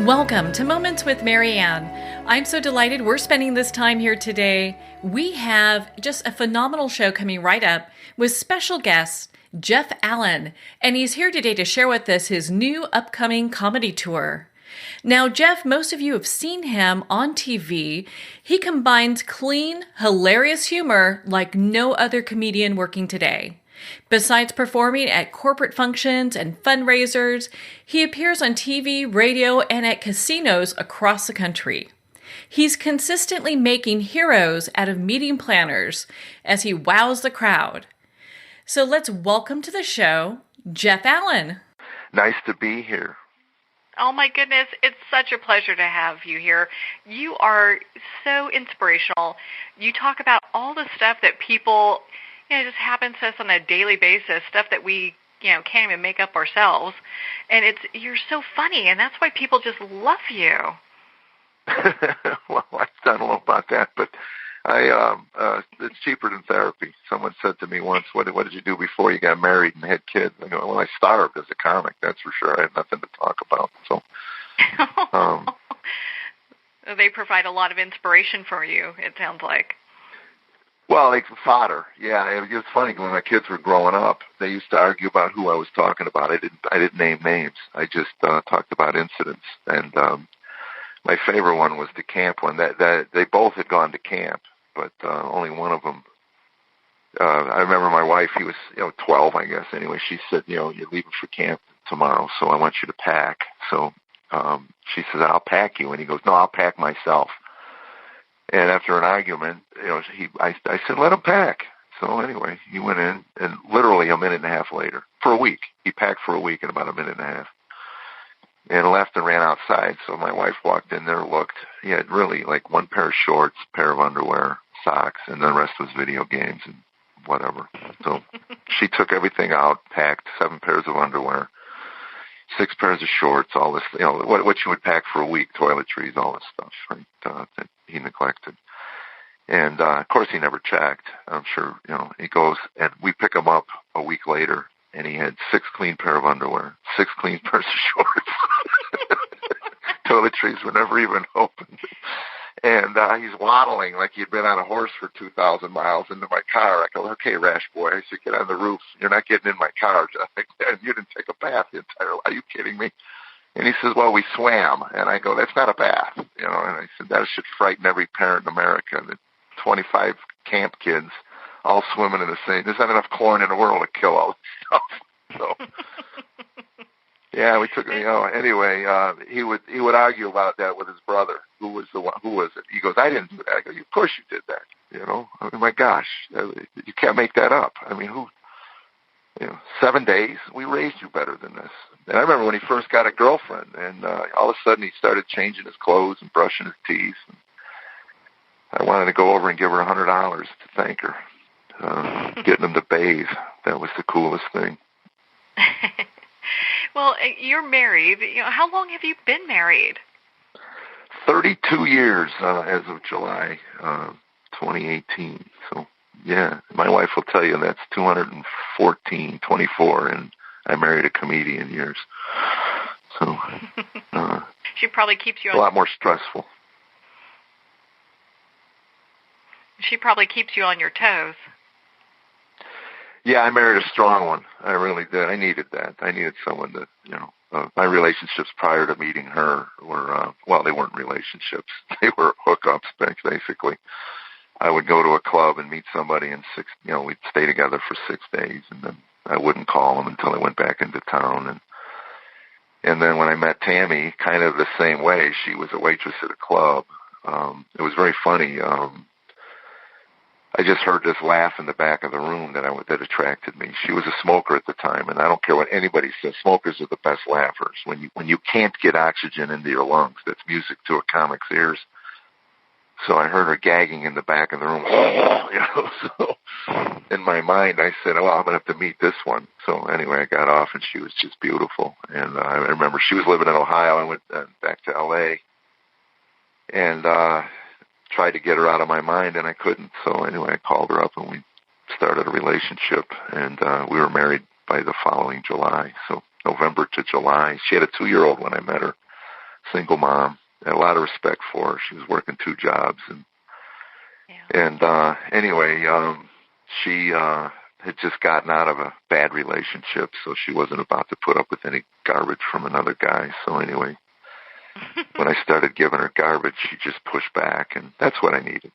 Welcome to Moments with Marianne. I'm so delighted we're spending this time here today. We have just a phenomenal show coming right up with special guest Jeff Allen, and he's here today to share with us his new upcoming comedy tour. Now, Jeff, most of you have seen him on TV. He combines clean, hilarious humor like no other comedian working today. Besides performing at corporate functions and fundraisers, he appears on TV, radio, and at casinos across the country. He's consistently making heroes out of meeting planners as he wows the crowd. So let's welcome to the show, Jeff Allen. Nice to be here. Oh my goodness, it's such a pleasure to have you here. You are so inspirational. You talk about all the stuff that people just happens to us on a daily basis, stuff that we, can't even make up ourselves. And you're so funny, and that's why people just love you. Well, I don't know about that, but it's cheaper than therapy. Someone said to me once, what did you do before you got married and had kids? I go, well, I starved as a comic, that's for sure. I had nothing to talk about. So, They provide a lot of inspiration for you, it sounds like. Well, like fodder. Yeah, it was funny when my kids were growing up. They used to argue about who I was talking about. I didn't name names. I just talked about incidents. And my favorite one was the camp one. That they both had gone to camp, but only one of them. I remember my wife. He was 12, I guess. Anyway, she said, you're leaving for camp tomorrow, so I want you to pack. So she says, I'll pack you, and he goes, no, I'll pack myself. And after an argument, I said, let him pack. So anyway, he went in, and literally a minute and a half later, for a week, he packed for a week in about a minute and a half, and left and ran outside. So my wife walked in there, looked. He had really like one pair of shorts, pair of underwear, socks, and the rest was video games and whatever. So she took everything out, packed 7 pairs of underwear, 6 pairs of shorts, all this, what you would pack for a week, toiletries, all this stuff, right, that he neglected. And, of course, he never checked. I'm sure, he goes, and we pick him up a week later, and he had 6 clean pair of underwear, 6 clean pairs of shorts. Toiletries were never even opened. And he's waddling like he'd been on a horse for 2,000 miles into my car. I go, okay, rash boy. I said, get on the roof. You're not getting in my car, Jeff. You didn't take a bath the entire life. Are you kidding me? And he says, well, we swam. And I go, that's not a bath. And I said, that should frighten every parent in America, that 25 camp kids all swimming in the same. There's not enough chlorine in the world to kill all this stuff. So, yeah, we took, anyway, he would argue about that with his brother. Who was it? He goes, I didn't do that. I go, of course you did that. I mean, my gosh, you can't make that up. I mean, 7 days, we raised you better than this. And I remember when he first got a girlfriend, and all of a sudden he started changing his clothes and brushing his teeth. And I wanted to go over and give her $100 to thank her, getting him to bathe. That was the coolest thing. Well, you're married. How long have you been married? 32 years as of July 2018. So, yeah, my wife will tell you that's 24, and I married a comedian years. So, she probably keeps you a lot more stressful. She probably keeps you on your toes. Yeah, I married a strong one. I really did. I needed that. I needed someone that, my relationships prior to meeting her were, they weren't relationships. They were hookups, basically. I would go to a club and meet somebody in we'd stay together for 6 days, and then I wouldn't call them until I went back into town. And then when I met Tammy, kind of the same way, she was a waitress at a club. It was very funny. I just heard this laugh in the back of the room that attracted me. She was a smoker at the time, and I don't care what anybody says. Smokers are the best laughers. When you can't get oxygen into your lungs, that's music to a comic's ears. So I heard her gagging in the back of the room. So in my mind, I said, well, I'm going to have to meet this one. So anyway, I got off, and she was just beautiful. And I remember she was living in Ohio. I went back to L.A. and tried to get her out of my mind, and I couldn't. So anyway, I called her up, and we started a relationship, and we were married by the following July. So November to July. She had a 2-year-old when I met her. single mom. I had a lot of respect for her. She was working 2 jobs, and anyway, she had just gotten out of a bad relationship, so she wasn't about to put up with any garbage from another guy. So anyway, when I started giving her garbage, she just pushed back, and that's what I needed.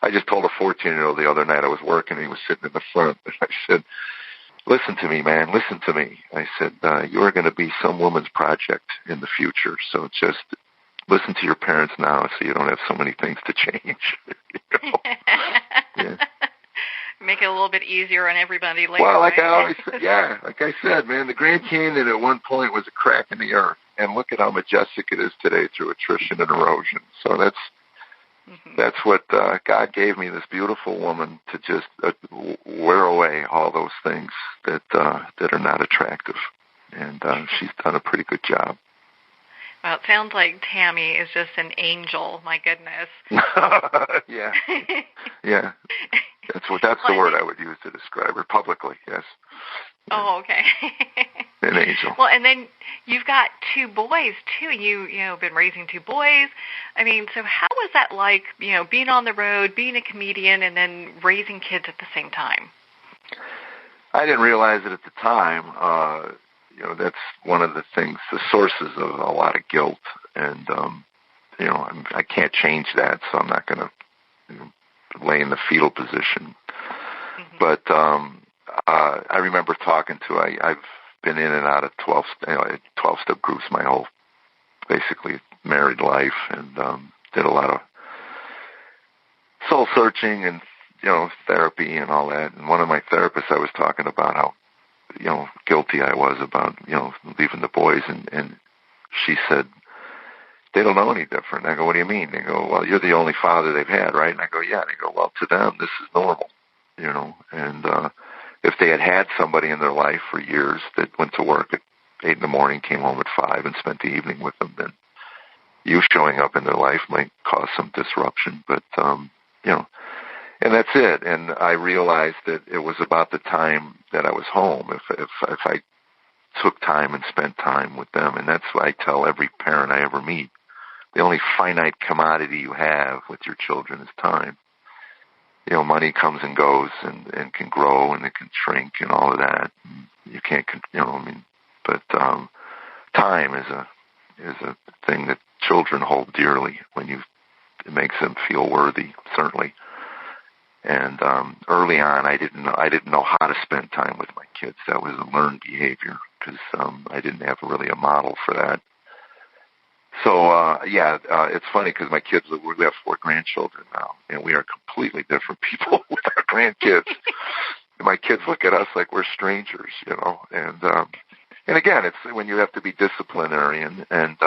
I just told a 14-year-old the other night I was working, and he was sitting in the front, and I said, listen to me, man, listen to me. I said, you're going to be some woman's project in the future, so just listen to your parents now so you don't have so many things to change. Yeah. Make it a little bit easier on everybody later. Well, like right? I always said, like I said, man, the Grand Canyon at one point was a crack in the earth, and look at how majestic it is today through attrition and erosion. So that's what God gave me, this beautiful woman to just wear away all those things that are not attractive, and she's done a pretty good job. Well, it sounds like Tammy is just an angel. My goodness. Yeah. That's the word I would use to describe her publicly. Yes. Oh, okay. An angel. Well, and then you've got 2 boys too. You been raising 2 boys. I mean, so how was that like? Being on the road, being a comedian, and then raising kids at the same time. I didn't realize it at the time. That's one of the things, the sources of a lot of guilt, and I can't change that, so I'm not going to lay in the fetal position. Mm-hmm. But I remember talking to, I've been in and out of 12-step groups my whole, basically, married life, and did a lot of soul searching and, therapy and all that. And one of my therapists, I was talking about how, guilty I was about, leaving the boys, and she said, they don't know any different. I go, what do you mean? They go, well, you're the only father they've had, right? And I go, yeah. And they go, well, to them, this is normal, and if they had somebody in their life for years that went to work at 8 in the morning, came home at 5 and spent the evening with them, then you showing up in their life might cause some disruption, but, and that's it. And I realized that it was about the time that I was home. If I took time and spent time with them, and that's what I tell every parent I ever meet. The only finite commodity you have with your children is time. Money comes and goes and can grow and it can shrink and all of that. You can't, but time is a thing that children hold dearly it makes them feel worthy, certainly. And early on, I didn't know how to spend time with my kids. That was a learned behavior because I didn't have really a model for that. So it's funny because my kids, we have 4 grandchildren now, and we are completely different people with our grandkids. And my kids look at us like we're strangers, And again, it's when you have to be disciplinarian, and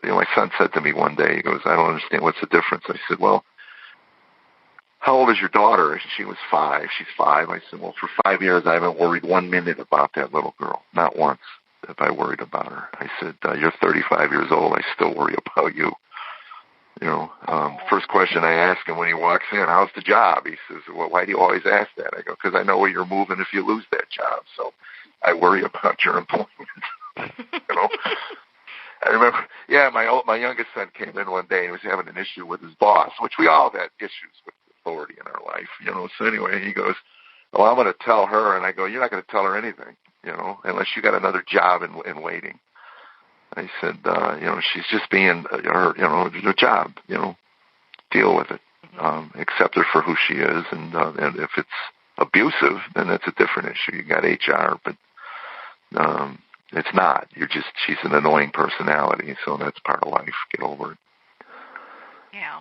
my son said to me one day, he goes, I don't understand, what's the difference? I said, well, how old is your daughter? She was 5. She's 5. I said, well, for 5 years, I haven't worried 1 minute about that little girl. Not once have I worried about her. I said, you're 35 years old. I still worry about you. First question I ask him when he walks in, how's the job? He says, well, why do you always ask that? I go, because I know where you're moving if you lose that job. So I worry about your employment. I remember, my youngest son came in one day and he was having an issue with his boss, which we all have had issues with authority in our life, So anyway, he goes, well, I'm going to tell her. And I go, you're not going to tell her anything, unless you got another job in waiting. I said, she's just being her job, deal with it, accept her for who she is. And if it's abusive, then that's a different issue. You got HR, but it's not. She's an annoying personality, so that's part of life. Get over it. Yeah.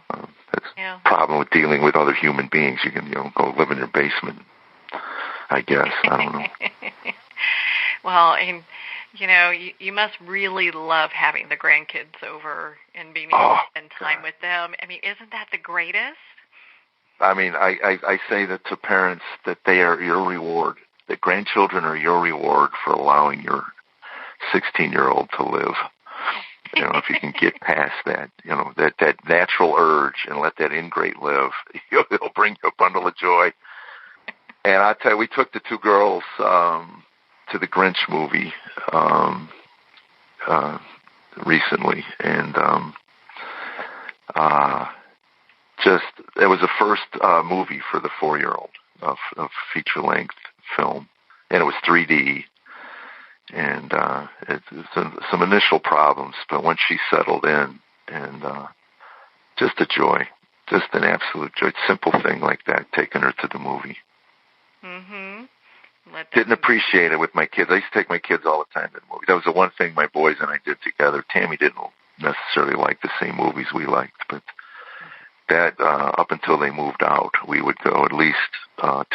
That's the problem with dealing with other human beings. You can, go live in your basement, I guess. I don't know. Well, and, you must really love having the grandkids over and being able to spend time with them. I mean, isn't that the greatest? I mean, I say that to parents that they are your reward, that grandchildren are your reward for allowing your 16-year-old to live. If you can get past that, that natural urge and let that ingrate live, it'll bring you a bundle of joy. And I tell you, we took the 2 girls to the Grinch movie recently, and just it was the first movie for the 4-year-old of feature-length film, and it was 3D, and some initial problems, but once she settled in, and just a joy, just an absolute joy. Simple thing like that, taking her to the movie. Mm-hmm. Didn't appreciate it with my kids. I used to take my kids all the time to the movies. That was the one thing my boys and I did together. Tammy didn't necessarily like the same movies we liked, but that up until they moved out, we would go at least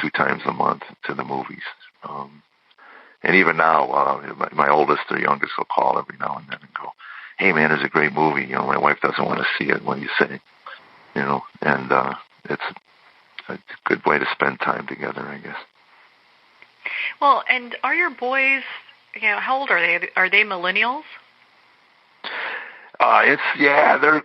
2 times a month to the movies. And even now, my oldest or youngest will call every now and then and go, "Hey man, there's a great movie. You know, my wife doesn't want to see it. What do you say?" You know, and it's a good way to spend time together, I guess. Well, and are your boys, how old are they? Are they millennials? They're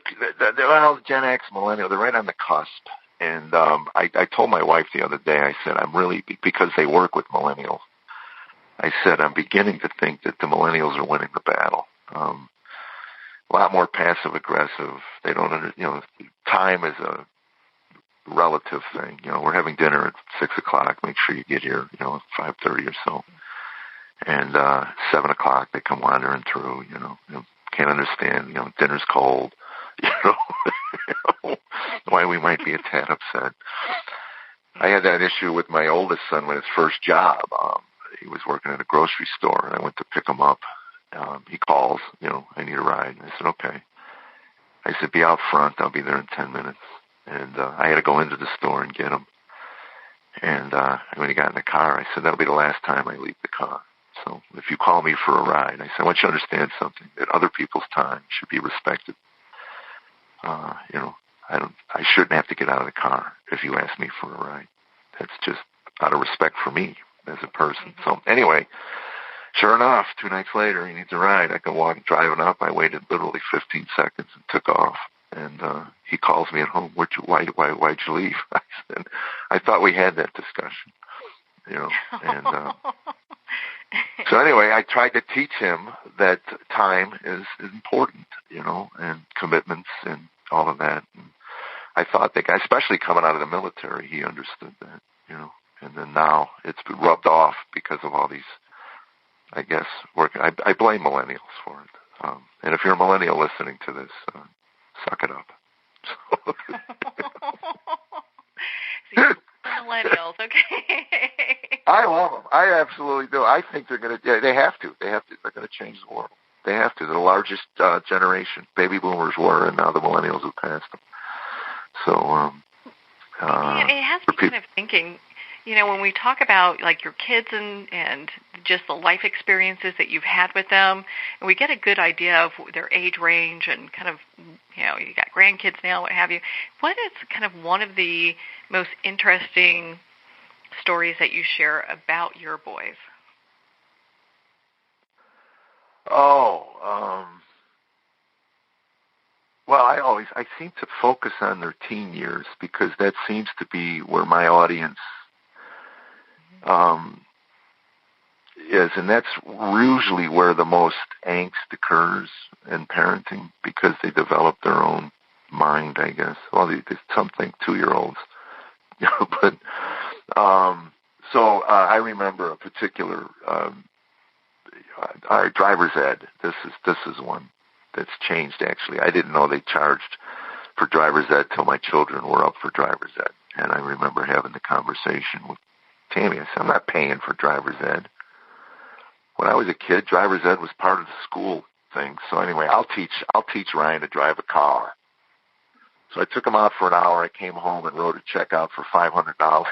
well, Gen X, millennial. They're right on the cusp. And I told my wife the other day, I said, I'm really, because they work with millennials, I said, I'm beginning to think that the millennials are winning the battle. A lot more passive aggressive. They don't, time is a relative thing. We're having dinner at 6 o'clock. Make sure you get here, at 5:30 or so. And 7 o'clock they come wandering through. Can't understand. Dinner's cold. Why we might be a tad upset. I had that issue with my oldest son with his first job. He was working at a grocery store, and I went to pick him up. He calls, I need a ride. And I said, okay. I said, be out front. I'll be there in 10 minutes. And I had to go into the store and get him. And when he got in the car, I said, that'll be the last time I leave the car. So if you call me for a ride, I said, I want you to understand something, that other people's time should be respected. I shouldn't have to get out of the car if you ask me for a ride. That's just out of respect for me as a person. So anyway, sure enough, 2 nights later, he needs a ride. I go driving up. I waited literally 15 seconds and took off. And he calls me at home. Why'd you leave? I said, I thought we had that discussion. And so anyway, I tried to teach him that time is important, and commitments and all of that. And I thought that guy, especially coming out of the military, he understood that, And then now it's been rubbed off because of all these, I guess, work. I blame millennials for it. And if you're a millennial listening to this, suck it up. Millennials, okay. I love them. I absolutely do. I think they're going to. Yeah, they have to. They're going to change the world. They have to. They're the largest generation. Baby boomers were, and now the millennials have passed them. So, it has me kind of thinking. When we talk about like your kids and just the life experiences that you've had with them, and we get a good idea of their age range and kind of, you got grandkids now, what have you. What is kind of one of the most interesting stories that you share about your boys? Well, I seem to focus on their teen years because that seems to be where my audience is, and that's usually where the most angst occurs in parenting because they develop their own mind, I guess. Well, there's something 2-year-olds, but so I remember a particular driver's ed. This is one that's changed. Actually, I didn't know they charged for driver's ed till my children were up for driver's ed, and I remember having the conversation with Tammy. I said, I'm not paying for driver's ed. When I was a kid, driver's ed was part of the school thing. So anyway, I'll teach Ryan to drive a car. So I took him out for an hour. I came home and wrote a check out for $500.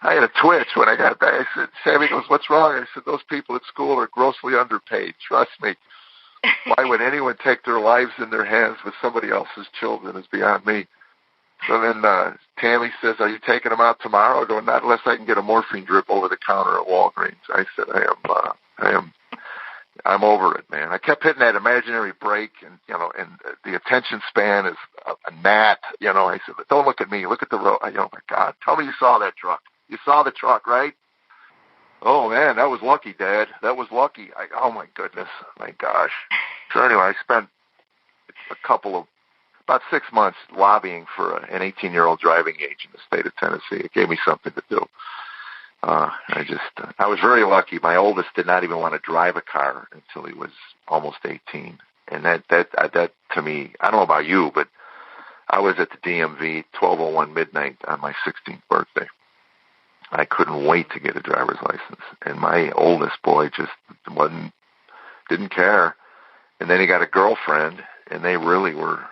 I had a twitch when I got back. I said, Sammy goes, what's wrong? I said, those people at school are grossly underpaid. Trust me. Why would anyone take their lives in their hands with somebody else's children is beyond me. So then Tammy says, are you taking them out tomorrow? I go, not unless I can get a morphine drip over the counter at Walgreens. I said, I'm over it, man. I kept hitting that imaginary brake, and the attention span is a gnat. I said, don't look at me. Look at the road. Oh my God, tell me you saw that truck. You saw the truck, right? Oh, man, that was lucky, Dad. That was lucky. Oh, my goodness. My gosh. So anyway, I spent about 6 months lobbying for an 18-year-old driving age in the state of Tennessee. It gave me something to do. I was very lucky. My oldest did not even want to drive a car until he was almost 18. And that to me, I don't know about you, but I was at the DMV 12:01 midnight on my 16th birthday. I couldn't wait to get a driver's license. And my oldest boy just didn't care. And then he got a girlfriend, and they really were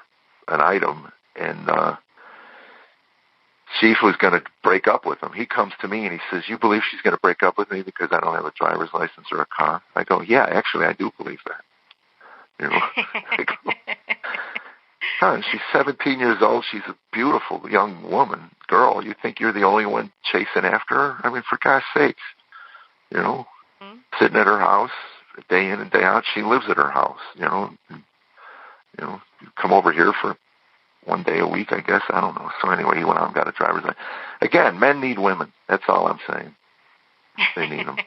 an item. And Chief was going to break up with him. He comes to me and he says, "You believe she's going to break up with me because I don't have a driver's license or a car?" I go, "Yeah, actually, I do believe that." You know, I go, "Huh, she's 17 years old. She's a beautiful young girl. You think you're the only one chasing after her? I mean, for God's sakes, you know, sitting at her house day in and day out. She lives at her house. You come over here for one day a week, I guess. I don't know." So anyway, he went out and got a driver's license. Again, men need women. That's all I'm saying. They need them.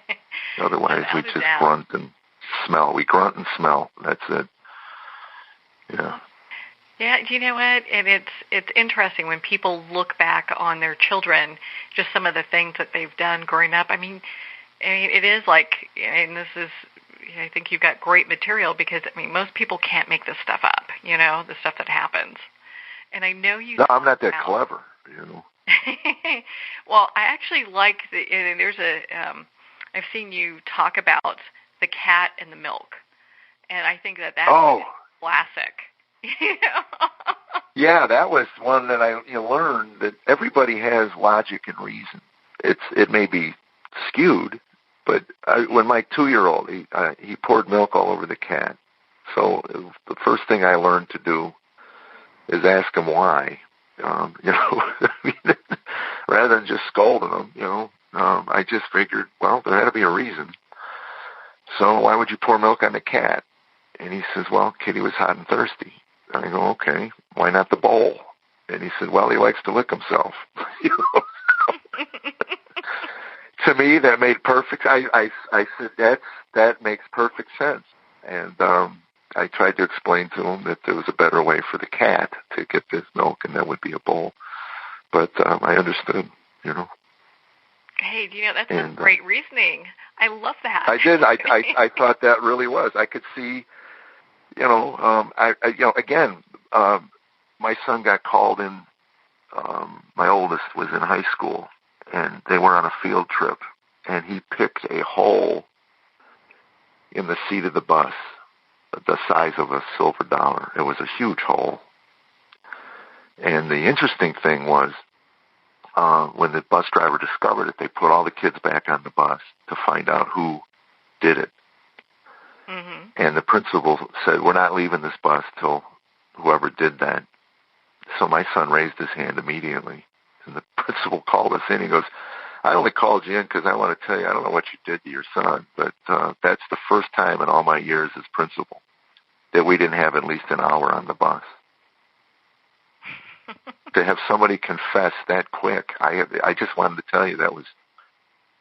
Otherwise, we just grunt and smell. We grunt and smell. That's it. Yeah. Yeah, you know what? And it's interesting when people look back on their children, just some of the things that they've done growing up. I mean, it is like, and this is, I think you've got great material because, I mean, most people can't make this stuff up, the stuff that happens. And I know you. No, I'm not that clever, Well, I actually like and there's I've seen you talk about the cat and the milk, and I think that's classic. Yeah, that was one that I learned that everybody has logic and reason. It may be skewed, but when my 2-year-old he poured milk all over the cat, so the first thing I learned to do is ask him why, rather than just scolding him. I just figured, well, there had to be a reason. So why would you pour milk on the cat? And he says, well, Kitty was hot and thirsty. And I go, okay, why not the bowl? And he said, well, he likes to lick himself. To me, that made perfect. I said that makes perfect sense. And I tried to explain to him that there was a better way for the cat to get this milk, and that would be a bowl. But I understood, Hey, that's some great reasoning. I love that. I did. I thought that really was. I could see, again, my son got called in. My oldest was in high school, and they were on a field trip, and he picked a hole in the seat of the bus, the size of a silver dollar. It was a huge hole. And the interesting thing was, when the bus driver discovered it, they put all the kids back on the bus to find out who did it. Mm-hmm. And the principal said, we're not leaving this bus till whoever did that. So my son raised his hand immediately. And the principal called us in. He goes, I only called you in because I want to tell you, I don't know what you did to your son, but that's the first time in all my years as principal that we didn't have at least an hour on the bus. To have somebody confess that quick, I just wanted to tell you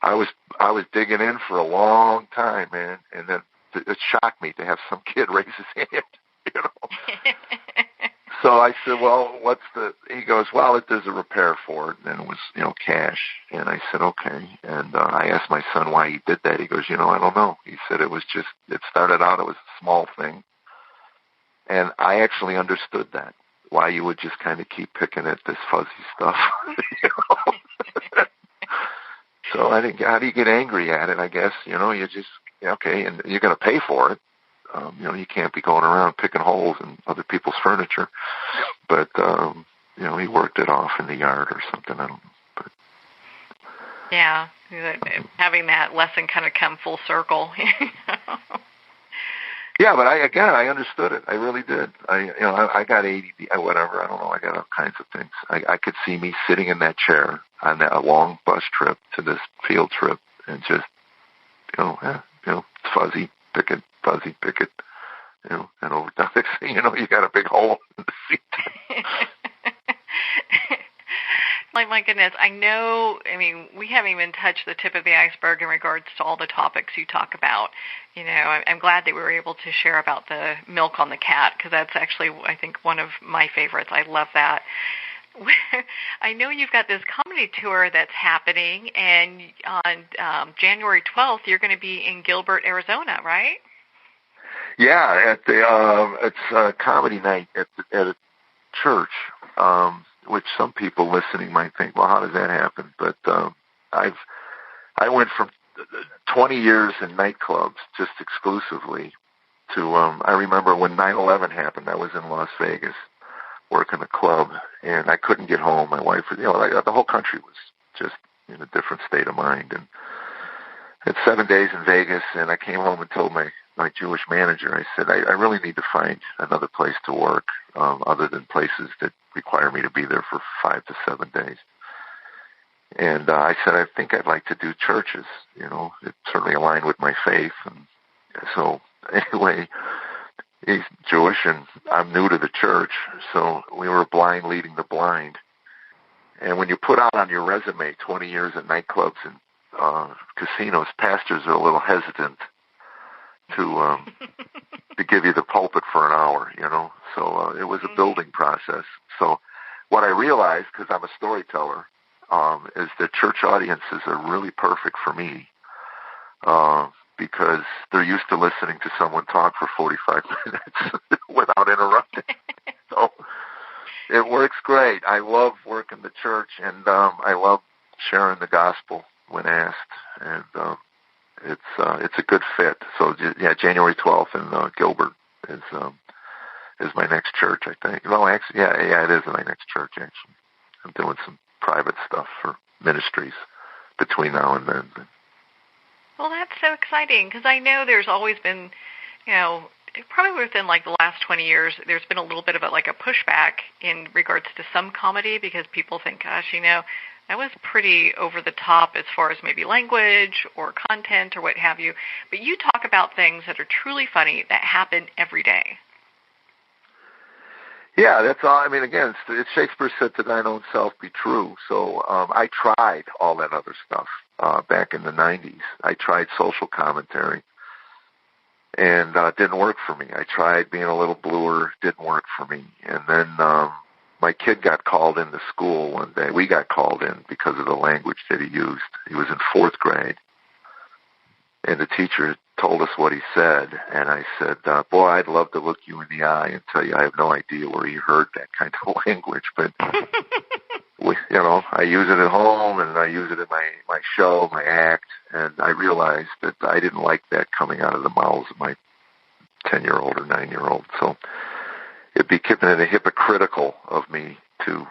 I was digging in for a long time, man, and then it shocked me to have some kid raise his hand, So I said, well, he goes, well, there's a repair for it, and it was, cash. And I said, okay. And I asked my son why he did that. He goes, I don't know. He said it started out, it was a small thing. And I actually understood that, why you would just kind of keep picking at this fuzzy stuff. So how do you get angry at it, I guess? You just, okay, and you're going to pay for it. You can't be going around picking holes in other people's furniture. But, he worked it off in the yard or something. I don't know. But. Yeah, having that lesson kind of come full circle. Yeah, but I understood it. I really did. I got ADD, whatever. I don't know. I got all kinds of things. I could see me sitting in that chair on that long bus trip to this field trip and just, fuzzy, pick it, and over time, you got a big hole in the seat. Like my goodness. I know, we haven't even touched the tip of the iceberg in regards to all the topics you talk about. I'm glad that we were able to share about the milk on the cat, because that's actually, I think, one of my favorites. I love that. I know you've got this comedy tour that's happening, and on January 12th, you're going to be in Gilbert, Arizona, right? Yeah, at the it's a comedy night at a church, which some people listening might think, well, how does that happen? But I went from 20 years in nightclubs just exclusively to I remember when 9/11 happened, I was in Las Vegas working a club, and I couldn't get home. My wife, the whole country was just in a different state of mind. And it's 7 days in Vegas, and I came home and told my Jewish manager, I said, I really need to find another place to work other than places that require me to be there for 5 to 7 days. And I said, I think I'd like to do churches. It certainly aligned with my faith. And so anyway, he's Jewish, and I'm new to the church, so we were blind leading the blind. And when you put out on your resume 20 years in nightclubs and casinos, pastors are a little hesitant to give you the pulpit for an hour, So it was a building process. So what I realized, because I'm a storyteller, is that church audiences are really perfect for me. Because they're used to listening to someone talk for 45 minutes without interrupting. So it works great. I love working the church, and I love sharing the gospel when asked, and it's a good fit. So yeah, January 12th in Gilbert is my next church, I think. No, actually, yeah, it is my next church. Actually, I'm doing some private stuff for ministries between now and then. Well, that's so exciting, because I know there's always been, probably within like the last 20 years, there's been a little bit of a pushback in regards to some comedy, because people think, gosh, that was pretty over the top as far as maybe language or content or what have you. But you talk about things that are truly funny that happen every day. Yeah, that's all. Again, it's Shakespeare said, to thine own self be true. So I tried all that other stuff back in the 90s. I tried social commentary, and it didn't work for me. I tried being a little bluer, didn't work for me. And then my kid got called into school one day. We got called in because of the language that he used. He was in 4th grade, and the teacher told us what he said, and I said, boy, I'd love to look you in the eye and tell you I have no idea where he heard that kind of language, but I use it at home, and I use it in my show, my act, and I realized that I didn't like that coming out of the mouths of my 10-year-old or 9-year-old, so it became hypocritical of me to,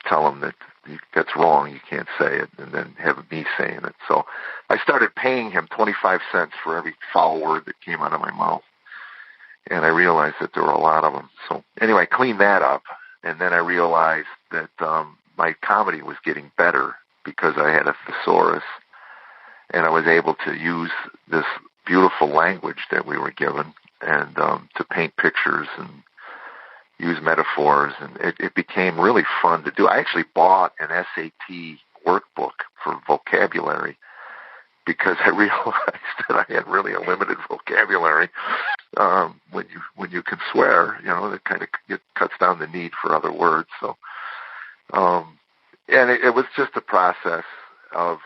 tell him that that's wrong, you can't say it, and then have me saying it. So I started paying him 25 cents for every foul word that came out of my mouth, and I realized that there were a lot of them. So anyway, I cleaned that up, and then I realized that my comedy was getting better because I had a thesaurus, and I was able to use this beautiful language that we were given and to paint pictures and use metaphors, and it became really fun to do. I actually bought an SAT workbook for vocabulary because I realized that I had really a limited vocabulary. When you can swear, it kind of cuts down the need for other words. So, and it was just a process of,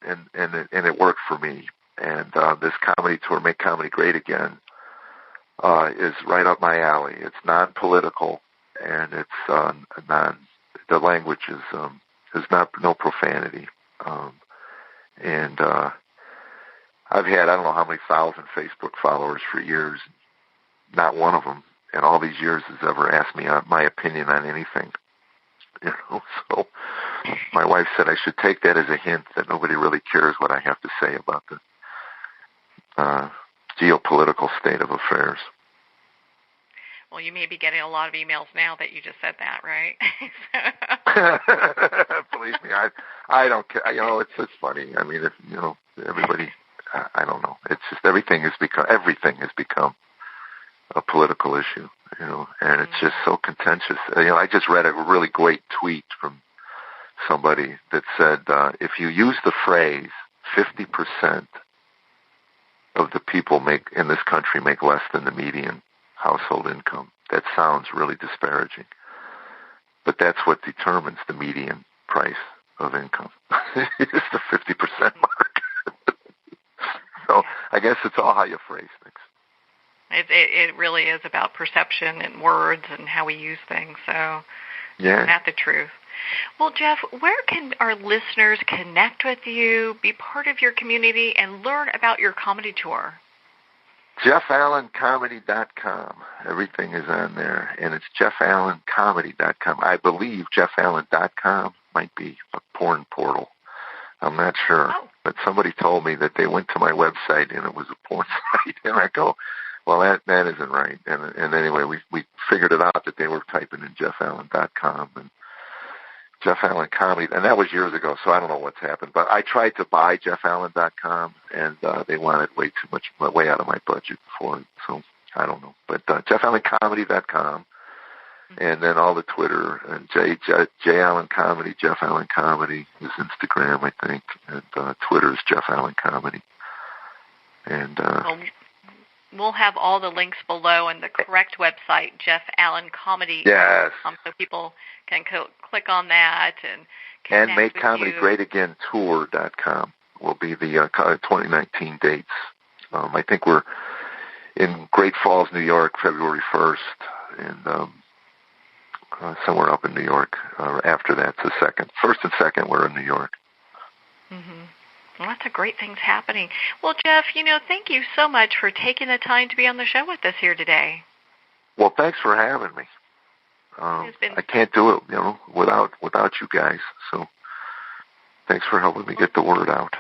and it worked for me. And this comedy tour, Make Comedy Great Again, is right up my alley. It's non-political, and it's the language is no profanity. And I've had, I don't know how many thousand Facebook followers for years. Not one of them in all these years has ever asked me my opinion on anything. So my wife said I should take that as a hint that nobody really cares what I have to say about the geopolitical state of affairs. Well, you may be getting a lot of emails now that you just said that, right? Believe me, I don't care. It's funny. Everybody, I don't know. It's just everything has become a political issue, and it's just so contentious. I just read a really great tweet from somebody that said, if you use the phrase 50% of the people in this country make less than the median household income, that sounds really disparaging. But that's what determines the median price of income. It's the 50% mark. So I guess it's all how you phrase things. It really is about perception and words and how we use things. So yeah, not the truth. Well, Jeff, where can our listeners connect with you, be part of your community, and learn about your comedy tour? JeffAllenComedy.com. Everything is on there, and it's JeffAllenComedy.com. I believe JeffAllen.com might be a porn portal. I'm not sure, but somebody told me that they went to my website and it was a porn site, and I go, well, that isn't right. And anyway, we figured it out that they were typing in JeffAllen.com and Jeff Allen Comedy, and that was years ago, so I don't know what's happened. But I tried to buy JeffAllen.com, and they wanted way out of my budget for it, so I don't know. But JeffAllenComedy.com, and then all the Twitter, and J Allen Comedy, Jeff Allen Comedy is Instagram, I think, and Twitter is Jeff Allen Comedy. And we'll have all the links below and the correct website, Jeff Allen Comedy. Yes. So people can click on that and connect and Make with Comedy you. Great Again Tour.com will be the 2019 dates. I think we're in Great Falls, New York, February 1st, and somewhere up in New York after that. The first and second, we're in New York. Mm-hmm. Lots of great things happening. Well, Jeff, thank you so much for taking the time to be on the show with us here today. Well, thanks for having me. I can't do it, without you guys. So thanks for helping me get the word out.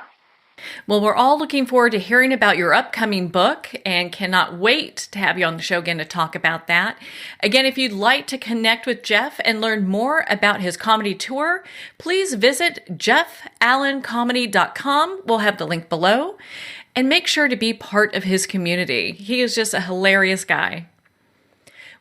Well, we're all looking forward to hearing about your upcoming book and cannot wait to have you on the show again to talk about that. Again, if you'd like to connect with Jeff and learn more about his comedy tour, please visit JeffAllenComedy.com. We'll have the link below. And make sure to be part of his community. He is just a hilarious guy.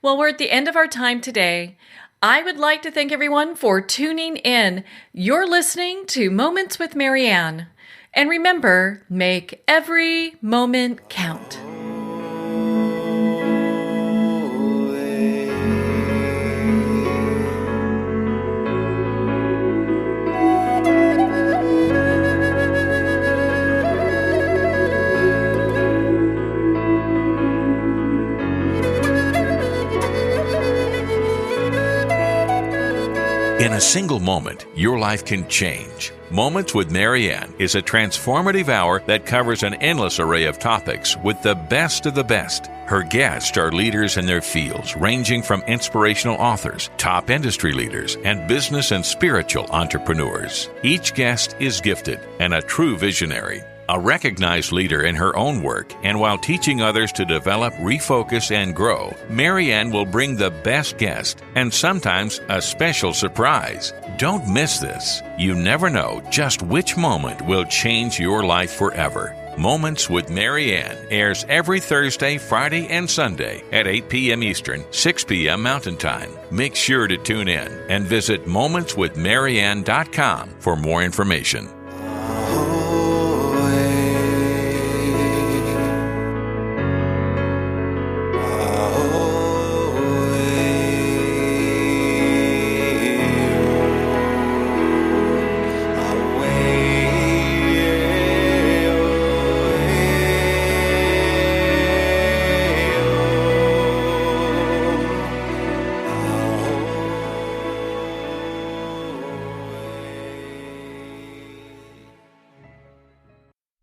Well, we're at the end of our time today. I would like to thank everyone for tuning in. You're listening to Moments with Marianne. And remember, make every moment count. In a single moment, your life can change. Moments with Marianne is a transformative hour that covers an endless array of topics with the best of the best. Her guests are leaders in their fields, ranging from inspirational authors, top industry leaders, and business and spiritual entrepreneurs. Each guest is gifted and a true visionary. A recognized leader in her own work, and while teaching others to develop, refocus, and grow, Marianne will bring the best guest and sometimes a special surprise. Don't miss this. You never know just which moment will change your life forever. Moments with Marianne airs every Thursday, Friday, and Sunday at 8 p.m. Eastern, 6 p.m. Mountain Time. Make sure to tune in and visit momentswithmarianne.com for more information.